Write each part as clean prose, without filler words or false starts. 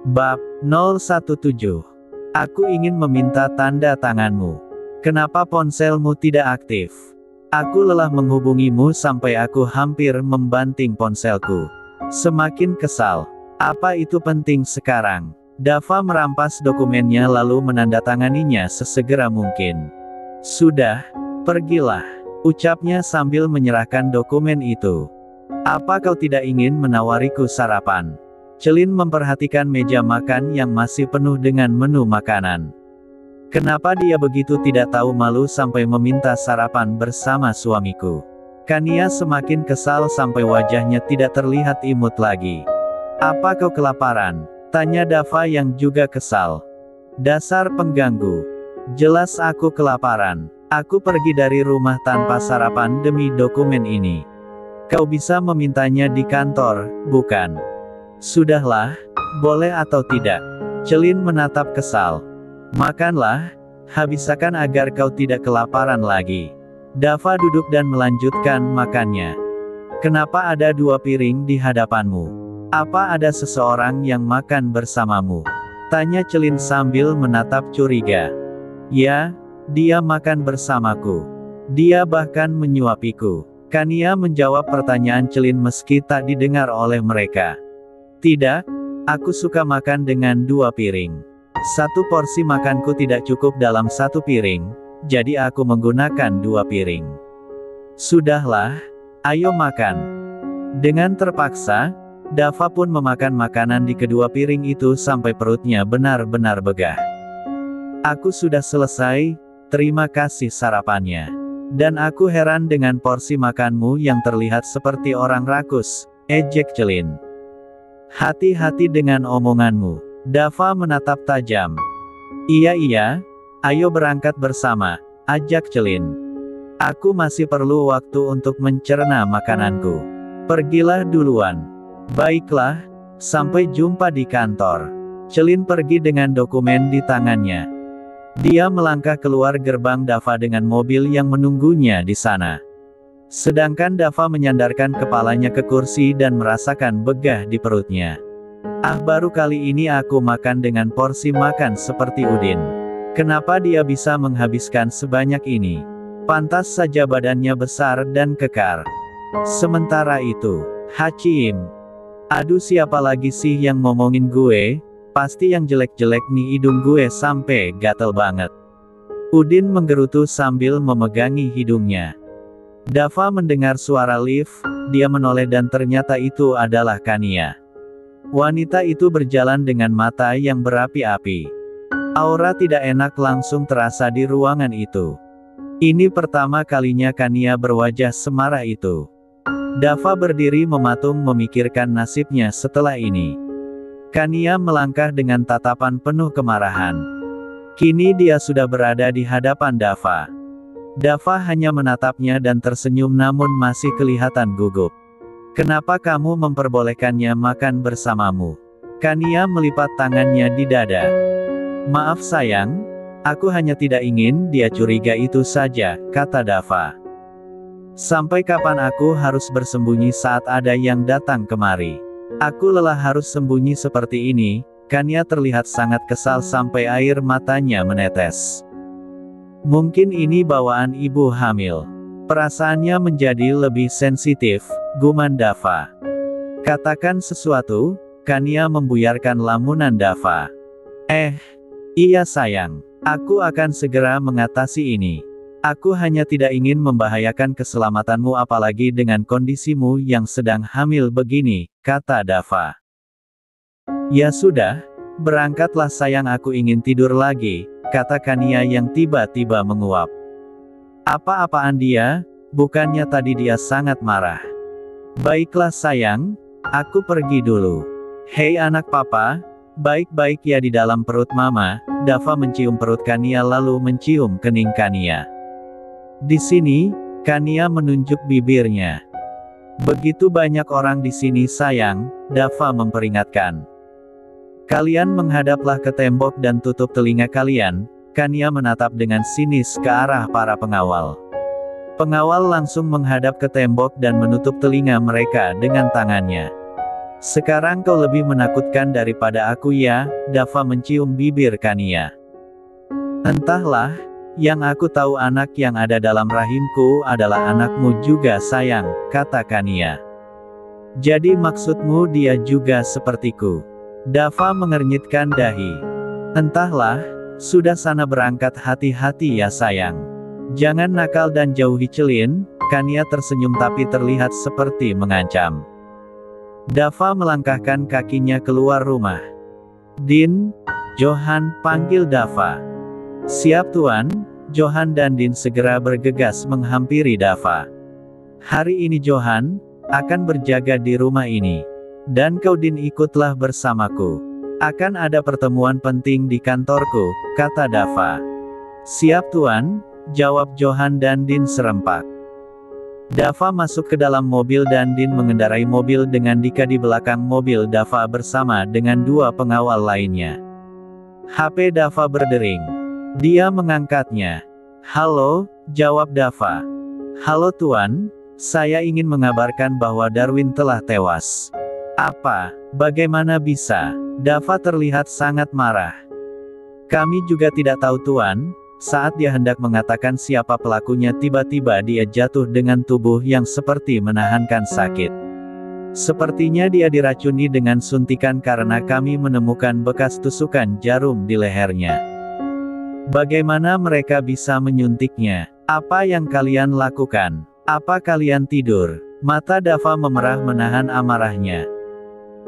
Bab 017. Aku ingin meminta tanda tanganmu. Kenapa ponselmu tidak aktif? Aku lelah menghubungimu sampai aku hampir membanting ponselku. Semakin kesal. Apa itu penting sekarang? Dava merampas dokumennya lalu menandatanganinya sesegera mungkin. Sudah, pergilah, ucapnya sambil menyerahkan dokumen itu. Apa kau tidak ingin menawariku sarapan? Celin memperhatikan meja makan yang masih penuh dengan menu makanan. Kenapa dia begitu tidak tahu malu sampai meminta sarapan bersama suamiku? Kania semakin kesal sampai wajahnya tidak terlihat imut lagi. Apa kau kelaparan? Tanya Dava yang juga kesal. Dasar pengganggu. Jelas aku kelaparan. Aku pergi dari rumah tanpa sarapan demi dokumen ini. Kau bisa memintanya di kantor, bukan? Sudahlah, boleh atau tidak? Celin menatap kesal. Makanlah, habiskan agar kau tidak kelaparan lagi. Dava duduk dan melanjutkan makannya. Kenapa ada 2 piring di hadapanmu? Apa ada seseorang yang makan bersamamu? Tanya Celin sambil menatap curiga. Ya, dia makan bersamaku. Dia bahkan menyuapiku. Kania menjawab pertanyaan Celin meski tak didengar oleh mereka. Tidak, aku suka makan dengan 2 piring. 1 porsi makanku tidak cukup dalam 1 piring, jadi aku menggunakan 2 piring. Sudahlah, ayo makan. Dengan terpaksa, Dava pun memakan makanan di kedua piring itu sampai perutnya benar-benar begah. Aku sudah selesai, terima kasih sarapannya. Dan aku heran dengan porsi makanmu yang terlihat seperti orang rakus, ejek Celin. Hati-hati dengan omonganmu. Dava menatap tajam. Iya, ayo berangkat bersama, ajak Celin. Aku masih perlu waktu untuk mencerna makananku. Pergilah duluan. Baiklah, sampai jumpa di kantor. Celin pergi dengan dokumen di tangannya. Dia melangkah keluar gerbang Dava dengan mobil yang menunggunya di sana. Sedangkan Dava menyandarkan kepalanya ke kursi dan merasakan begah di perutnya. Baru kali ini aku makan dengan porsi makan seperti Udin. Kenapa dia bisa menghabiskan sebanyak ini? Pantas saja badannya besar dan kekar. Sementara itu, Hachim. Aduh, siapa lagi sih yang ngomongin gue? Pasti yang jelek-jelek nih, hidung gue sampai gatel banget. Udin menggerutu sambil memegangi hidungnya. Dava mendengar suara lift, dia menoleh dan ternyata itu adalah Kania. Wanita itu berjalan dengan mata yang berapi-api. Aura tidak enak langsung terasa di ruangan itu. Ini pertama kalinya Kania berwajah semarah itu. Dava berdiri mematung memikirkan nasibnya setelah ini. Kania melangkah dengan tatapan penuh kemarahan. Kini dia sudah berada di hadapan Dava. Dava hanya menatapnya dan tersenyum namun masih kelihatan gugup. Kenapa kamu memperbolehkannya makan bersamamu? Kania melipat tangannya di dada. Maaf sayang, aku hanya tidak ingin dia curiga itu saja, kata Dava. Sampai kapan aku harus bersembunyi saat ada yang datang kemari? Aku lelah harus sembunyi seperti ini. Kania terlihat sangat kesal sampai air matanya menetes. Mungkin ini bawaan ibu hamil. Perasaannya menjadi lebih sensitif, gumam Dava. Katakan sesuatu, Kania membuyarkan lamunan Dava. Iya sayang, aku akan segera mengatasi ini. Aku hanya tidak ingin membahayakan keselamatanmu apalagi dengan kondisimu yang sedang hamil begini, kata Dava. Ya sudah, berangkatlah sayang, aku ingin tidur lagi, kata Kania yang tiba-tiba menguap. Apa-apaan dia? Bukannya tadi dia sangat marah. Baiklah sayang, aku pergi dulu. Hei anak papa, baik-baik ya di dalam perut mama. Dava mencium perut Kania lalu mencium kening Kania. Di sini, Kania menunjuk bibirnya. Begitu banyak orang di sini sayang, Dava memperingatkan. Kalian menghadaplah ke tembok dan tutup telinga kalian. Kania menatap dengan sinis ke arah para pengawal. Pengawal langsung menghadap ke tembok dan menutup telinga mereka dengan tangannya. Sekarang kau lebih menakutkan daripada aku ya, Dava mencium bibir Kania. Entahlah, yang aku tahu anak yang ada dalam rahimku adalah anakmu juga sayang, kata Kania. Jadi maksudmu dia juga sepertiku? Dava mengernyitkan dahi. Entahlah, sudah sana berangkat hati-hati ya sayang. Jangan nakal dan jauhi Celin, Kania tersenyum tapi terlihat seperti mengancam. Dava melangkahkan kakinya keluar rumah. Din, Johan, panggil Dava. Siap tuan, Johan dan Din segera bergegas menghampiri Dava. Hari ini Johan akan berjaga di rumah ini. Dan kau Din ikutlah bersamaku. Akan ada pertemuan penting di kantorku, kata Dava. Siap tuan, jawab Johan dan Din serempak. Dava masuk ke dalam mobil dan Din mengendarai mobil dengan Dika di belakang mobil Dava bersama dengan dua pengawal lainnya. HP Dava berdering. Dia mengangkatnya. Halo, jawab Dava. Halo tuan, saya ingin mengabarkan bahwa Darwin telah tewas. Apa? Bagaimana bisa? Dava terlihat sangat marah. Kami juga tidak tahu tuan. Saat dia hendak mengatakan siapa pelakunya tiba-tiba dia jatuh dengan tubuh yang seperti menahankan sakit. Sepertinya dia diracuni dengan suntikan karena kami menemukan bekas tusukan jarum di lehernya. Bagaimana mereka bisa menyuntiknya? Apa yang kalian lakukan? Apa kalian tidur? Mata Dava memerah menahan amarahnya.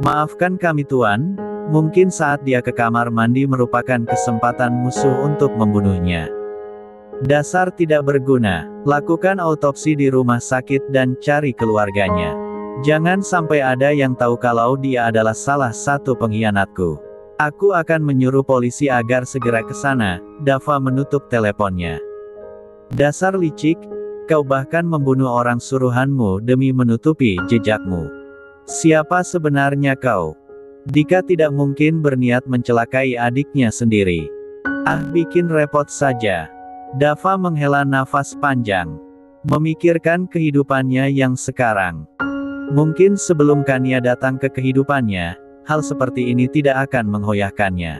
Maafkan kami tuan. Mungkin saat dia ke kamar mandi merupakan kesempatan musuh untuk membunuhnya. Dasar tidak berguna, lakukan autopsi di rumah sakit dan cari keluarganya. Jangan sampai ada yang tahu kalau dia adalah salah satu pengkhianatku. Aku akan menyuruh polisi agar segera ke sana, Dava menutup teleponnya. Dasar licik, kau bahkan membunuh orang suruhanmu demi menutupi jejakmu. Siapa sebenarnya kau? Dika tidak mungkin berniat mencelakai adiknya sendiri. Bikin repot saja. Dava menghela nafas panjang. Memikirkan kehidupannya yang sekarang. Mungkin sebelum Kania datang ke kehidupannya, hal seperti ini tidak akan menghoyahkannya.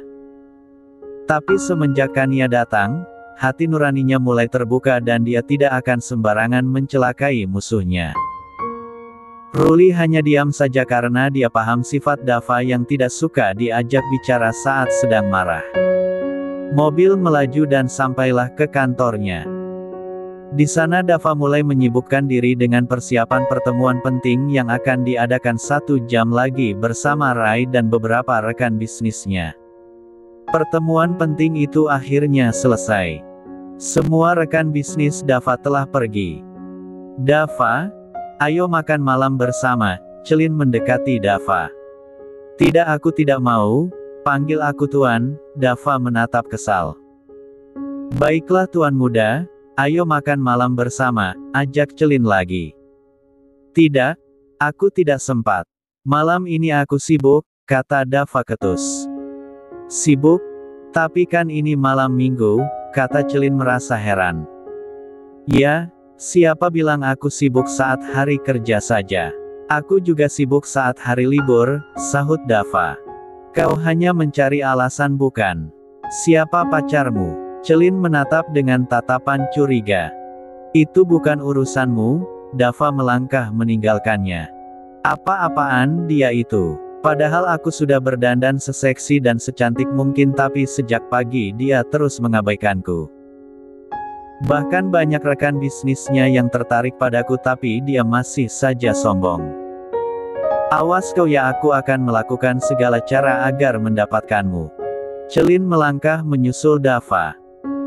Tapi semenjak Kania datang, hati nuraninya mulai terbuka dan dia tidak akan sembarangan mencelakai musuhnya. Ruli hanya diam saja karena dia paham sifat Dava yang tidak suka diajak bicara saat sedang marah. Mobil melaju dan sampailah ke kantornya. Di sana Dava mulai menyibukkan diri dengan persiapan pertemuan penting yang akan diadakan 1 jam lagi bersama Rai dan beberapa rekan bisnisnya. Pertemuan penting itu akhirnya selesai. Semua rekan bisnis Dava telah pergi. Dava, ayo makan malam bersama, Celin mendekati Dava. Tidak, aku tidak mau, panggil aku tuan, Dava menatap kesal. Baiklah tuan muda, ayo makan malam bersama, ajak Celin lagi. Tidak, aku tidak sempat. Malam ini aku sibuk, kata Dava ketus. Sibuk? Tapi kan ini malam minggu, kata Celin merasa heran. Ya, siapa bilang aku sibuk saat hari kerja saja? Aku juga sibuk saat hari libur, sahut Dava. Kau hanya mencari alasan bukan? Siapa pacarmu? Celin menatap dengan tatapan curiga. Itu bukan urusanmu, Dava melangkah meninggalkannya. Apa-apaan dia itu? Padahal aku sudah berdandan seseksi dan secantik mungkin tapi sejak pagi dia terus mengabaikanku. Bahkan banyak rekan bisnisnya yang tertarik padaku tapi dia masih saja sombong. Awas kau ya, aku akan melakukan segala cara agar mendapatkanmu. Celin melangkah menyusul Dava.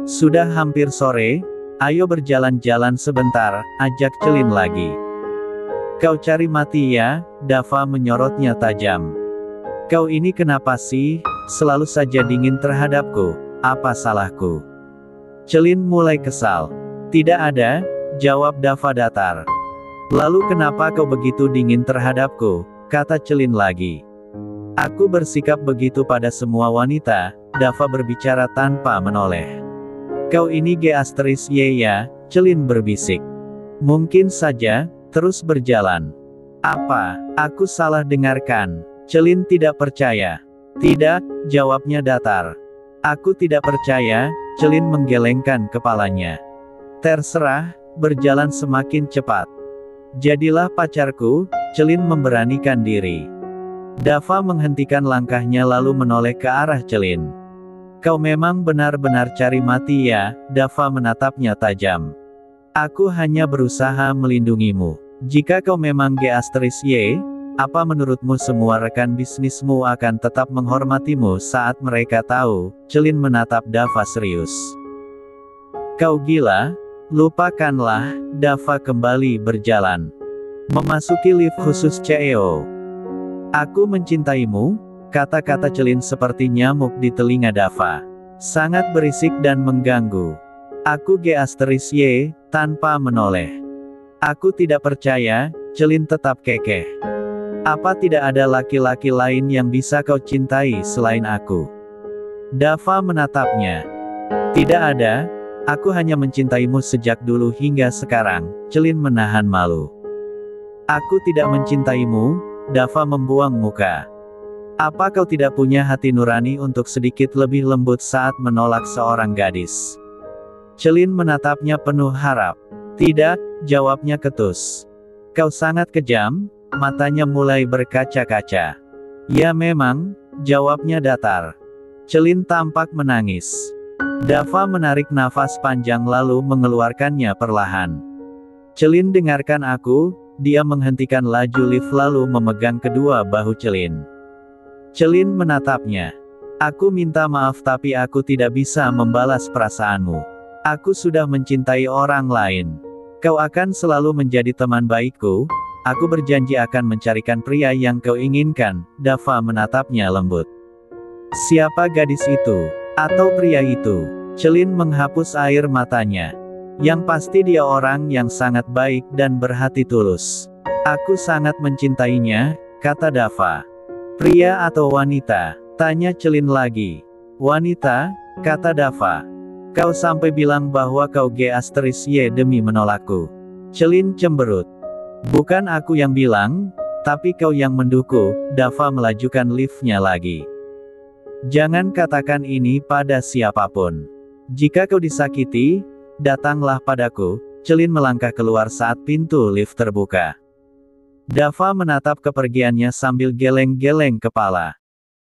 Sudah hampir sore, ayo berjalan-jalan sebentar, ajak Celin lagi. Kau cari mati ya, Dava menyorotnya tajam. Kau ini kenapa sih, selalu saja dingin terhadapku, apa salahku? Celin mulai kesal. Tidak ada, jawab Dava datar. Lalu kenapa kau begitu dingin terhadapku, kata Celin lagi. Aku bersikap begitu pada semua wanita, Dava berbicara tanpa menoleh. Kau ini G*Y ya, Celin berbisik. Mungkin saja, terus berjalan. Apa, aku salah dengarkan? Celin tidak percaya. Tidak, jawabnya datar. Aku tidak percaya, Celin menggelengkan kepalanya. Terserah, berjalan semakin cepat. Jadilah pacarku, Celin memberanikan diri. Dava menghentikan langkahnya lalu menoleh ke arah Celin. Kau memang benar-benar cari mati ya, Dava menatapnya tajam. Aku hanya berusaha melindungimu. Jika kau memang G*Y, apa menurutmu semua rekan bisnismu akan tetap menghormatimu saat mereka tahu? Celin menatap Dava serius. Kau gila? Lupakanlah, Dava kembali berjalan. Memasuki lift khusus CEO. Aku mencintaimu, kata-kata Celin seperti nyamuk di telinga Dava. Sangat berisik dan mengganggu. Aku G*Y, tanpa menoleh. Aku tidak percaya, Celin tetap kekeh. Apa tidak ada laki-laki lain yang bisa kau cintai selain aku? Dava menatapnya. Tidak ada, aku hanya mencintaimu sejak dulu hingga sekarang, Celin menahan malu. Aku tidak mencintaimu, Dava membuang muka. Apa kau tidak punya hati nurani untuk sedikit lebih lembut saat menolak seorang gadis? Celin menatapnya penuh harap. Tidak, jawabnya ketus. Kau sangat kejam, matanya mulai berkaca-kaca. Ya memang, jawabnya datar. Celin tampak menangis. Dava menarik nafas panjang lalu mengeluarkannya perlahan. Celin dengarkan aku, dia menghentikan laju lift lalu memegang kedua bahu Celin. Celin menatapnya. Aku minta maaf tapi aku tidak bisa membalas perasaanmu. Aku sudah mencintai orang lain. Kau akan selalu menjadi teman baikku, aku berjanji akan mencarikan pria yang kau inginkan, Dava menatapnya lembut. Siapa gadis itu? Atau pria itu? Celin menghapus air matanya. Yang pasti dia orang yang sangat baik dan berhati tulus. Aku sangat mencintainya, kata Dava. Pria atau wanita? Tanya Celin lagi. Wanita, kata Dava. Kau sampai bilang bahwa kau G*Y demi menolakku. Celin cemberut. Bukan aku yang bilang, tapi kau yang menduku, Dava melajukan liftnya lagi. Jangan katakan ini pada siapapun. Jika kau disakiti, datanglah padaku, Celin melangkah keluar saat pintu lift terbuka. Dava menatap kepergiannya sambil geleng-geleng kepala.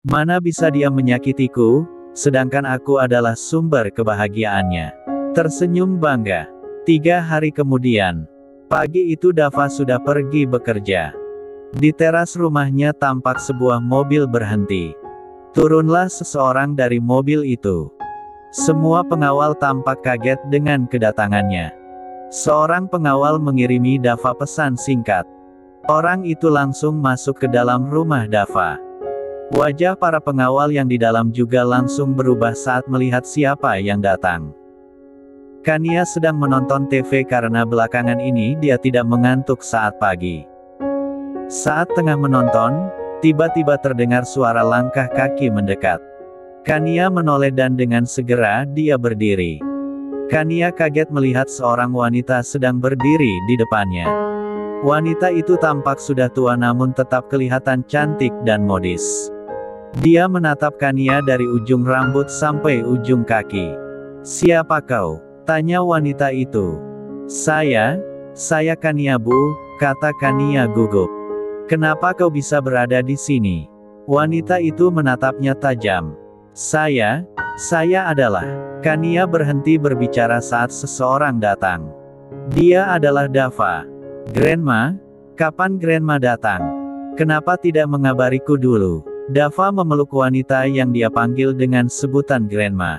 Mana bisa dia menyakitiku? Sedangkan aku adalah sumber kebahagiaannya. Tersenyum bangga. 3 hari kemudian. Pagi itu Dava sudah pergi bekerja. Di teras rumahnya tampak sebuah mobil berhenti. Turunlah seseorang dari mobil itu. Semua pengawal tampak kaget dengan kedatangannya. Seorang pengawal mengirimi Dava pesan singkat. Orang itu langsung masuk ke dalam rumah Dava. Wajah para pengawal yang di dalam juga langsung berubah saat melihat siapa yang datang. Kania sedang menonton TV karena belakangan ini dia tidak mengantuk saat pagi. Saat tengah menonton, tiba-tiba terdengar suara langkah kaki mendekat. Kania menoleh dan dengan segera dia berdiri. Kania kaget melihat seorang wanita sedang berdiri di depannya. Wanita itu tampak sudah tua namun tetap kelihatan cantik dan modis. Dia menatap Kania dari ujung rambut sampai ujung kaki. Siapa kau? Tanya wanita itu. Saya Kania Bu, kata Kania gugup. Kenapa kau bisa berada di sini? Wanita itu menatapnya tajam. Saya adalah. Kania berhenti berbicara saat seseorang datang. Dia adalah Dava. Grandma? Kapan Grandma datang? Kenapa tidak mengabariku dulu? Dava memeluk wanita yang dia panggil dengan sebutan Grandma.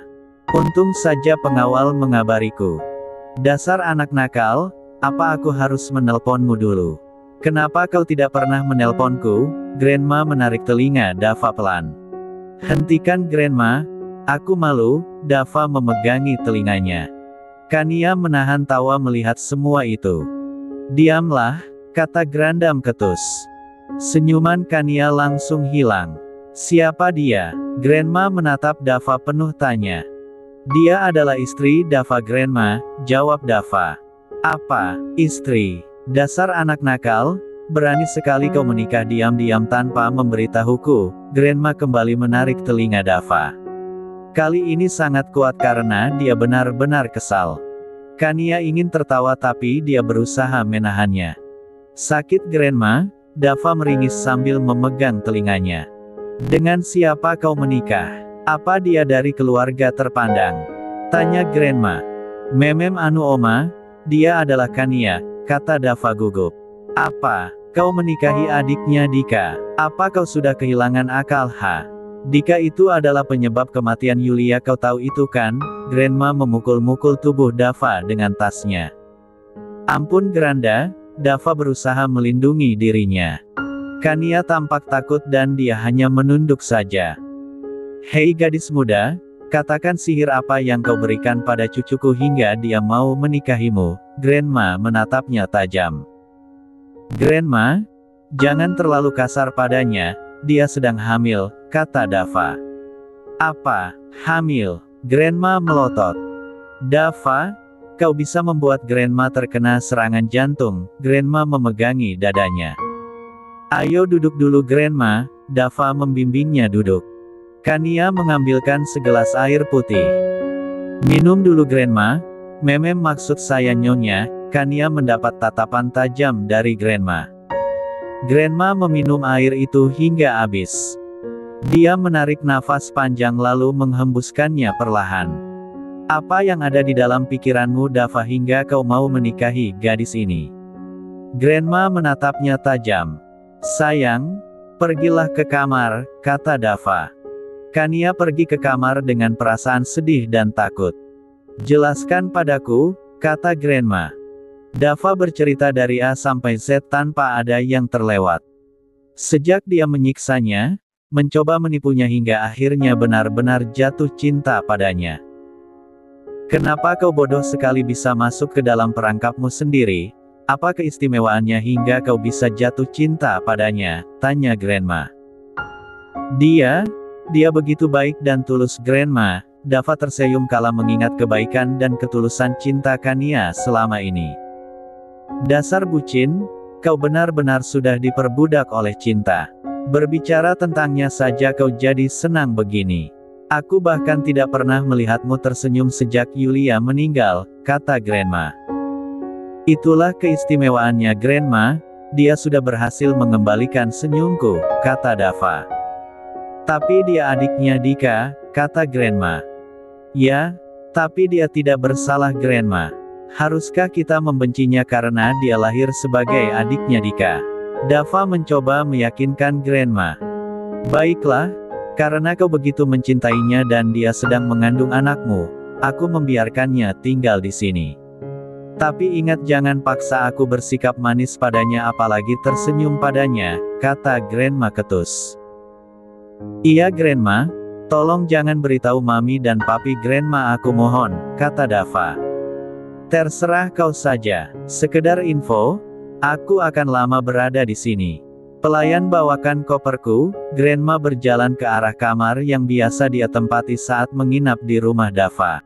Untung saja pengawal mengabariku. Dasar anak nakal, apa aku harus menelponmu dulu? Kenapa kau tidak pernah menelponku? Grandma menarik telinga Dava pelan. Hentikan Grandma, aku malu, Dava memegangi telinganya. Kania menahan tawa melihat semua itu. Diamlah, kata Grandam ketus. Senyuman Kania langsung hilang. Siapa dia? Grandma menatap Dava penuh tanya. Dia adalah istri Dava Grandma, jawab Dava. Apa, istri? Dasar anak nakal, Berani sekali kau menikah diam-diam tanpa memberitahuku. Grandma kembali menarik telinga Dava. Kali ini sangat kuat karena dia benar-benar kesal. Kania ingin tertawa tapi dia berusaha menahannya. Sakit Grandma? Dava meringis sambil memegang telinganya. Dengan siapa kau menikah? Apa dia dari keluarga terpandang? Tanya Grandma. Memem anu oma, dia adalah Kania, kata Dava gugup. Apa? Kau menikahi adiknya Dika? Apa kau sudah kehilangan akal ha? Dika itu adalah penyebab kematian Yulia, kau tahu itu kan? Grandma memukul-mukul tubuh Dava dengan tasnya. Ampun Granda, Dava berusaha melindungi dirinya. Kania tampak takut dan dia hanya menunduk saja. Hei gadis muda, katakan sihir apa yang kau berikan pada cucuku hingga dia mau menikahimu. Grandma menatapnya tajam. Grandma, jangan terlalu kasar padanya, dia sedang hamil, kata Dava. Apa? Hamil? Grandma melotot. Dava, kau bisa membuat Grandma terkena serangan jantung. Grandma memegangi dadanya. Ayo duduk dulu Grandma, Dava membimbingnya duduk. Kania mengambilkan segelas air putih. Minum dulu Grandma. Memem maksud saya nyonya. Kania mendapat tatapan tajam dari Grandma. Grandma meminum air itu hingga habis. Dia menarik nafas panjang lalu menghembuskannya perlahan. Apa yang ada di dalam pikiranmu Dava hingga kau mau menikahi gadis ini? Grandma menatapnya tajam. Sayang, pergilah ke kamar, kata Dava. Kania pergi ke kamar dengan perasaan sedih dan takut. Jelaskan padaku, kata Grandma. Dava bercerita dari A sampai Z tanpa ada yang terlewat. Sejak dia menyiksanya, mencoba menipunya hingga akhirnya benar-benar jatuh cinta padanya. Kenapa kau bodoh sekali bisa masuk ke dalam perangkapmu sendiri? Apa keistimewaannya hingga kau bisa jatuh cinta padanya? Tanya Grandma. Dia begitu baik dan tulus Grandma. Dava tersenyum kala mengingat kebaikan dan ketulusan cinta Kania selama ini. Dasar bucin, kau benar-benar sudah diperbudak oleh cinta. Berbicara tentangnya saja kau jadi senang begini. Aku bahkan tidak pernah melihatmu tersenyum sejak Yulia meninggal, kata Grandma. Itulah keistimewaannya Grandma, dia sudah berhasil mengembalikan senyumku, kata Dava. Tapi dia adiknya Dika, kata Grandma. Ya, tapi dia tidak bersalah Grandma. Haruskah kita membencinya karena dia lahir sebagai adiknya Dika? Dava mencoba meyakinkan Grandma. Baiklah, karena kau begitu mencintainya dan dia sedang mengandung anakmu, aku membiarkannya tinggal di sini. Tapi ingat jangan paksa aku bersikap manis padanya apalagi tersenyum padanya, kata Grandma ketus. Iya Grandma, tolong jangan beritahu Mami dan Papi Grandma aku mohon, kata Dava. Terserah kau saja, sekedar info, aku akan lama berada di sini. Pelayan bawakan koperku, Grandma berjalan ke arah kamar yang biasa dia tempati saat menginap di rumah Dava.